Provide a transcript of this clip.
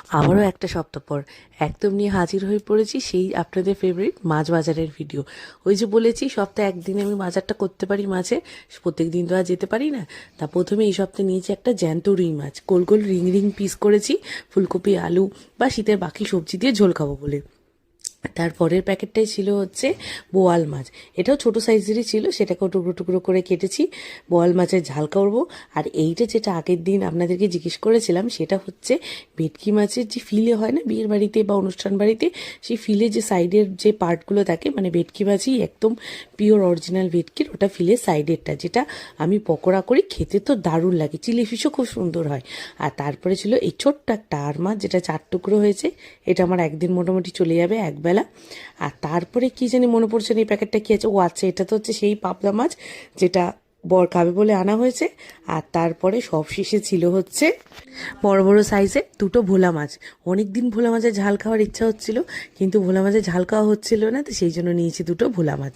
আবারও একটা সপ্তাহ পর একদম নিয়ে হাজির হয়ে পড়েছি সেই আপনাদের ফেভারিট মাছ বাজারের ভিডিও। ওই যে বলেছি সপ্তাহে একদিন আমি বাজারটা করতে পারি মাছের, প্রত্যেক দিন তো আর যেতে পারি না। তা প্রথমে এই সপ্তাহে নিয়েছি একটা জ্যান্ত রুই মাছ, গোল গোল রিং রিং পিস করেছি ফুলকপি আলু বা শীতের বাকি সবজি দিয়ে ঝোল খাবো বলে। তারপরের প্যাকেটটাই ছিল হচ্ছে বোয়াল মাছ, এটাও ছোট সাইজেরই ছিল, সেটাকেও টুকরো টুকরো করে কেটেছি, বোয়াল মাছের ঝাল করবো। আর এইটা যেটা আগের দিন আপনাদেরকে জিজ্ঞেস করেছিলাম সেটা হচ্ছে ভেটকি মাছের যে ফিলে হয় না বিয়ের বাড়িতে বা অনুষ্ঠান বাড়িতে, সেই ফিলে যে সাইডের যে পার্টগুলো থাকে, মানে ভেটকি মাছই একদম পিওর অরিজিনাল ভেটকির ওটা ফিলের সাইডেরটা, যেটা আমি পকোড়া করি, খেতে তো দারুণ লাগে, চিলি ফিশও খুব সুন্দর হয়। আর তারপরে ছিল এই ছোট্ট একটা আর মাছ, যেটা 4 টুকরো হয়েছে, এটা আমার একদিন মোটামুটি চলে যাবে একবেলা। আর তারপরে কি জানি মনে পড়ছে না এই প্যাকেটটা কি আছে, ও আচ্ছা এটা তো হচ্ছে সেই পাবদা মাছ যেটা বর খাবে বলে আনা হয়েছে। আর তারপরে সব শেষে ছিল হচ্ছে বড় বড় সাইজের দুটো ভোলা মাছ। অনেক দিন ভোলা মাছের ঝাল খাওয়ার ইচ্ছা হচ্ছিল, কিন্তু ভোলা মাছের ঝাল খাওয়া হচ্ছিল না, তো সেই জন্য নিয়েছি দুটো ভোলা মাছ।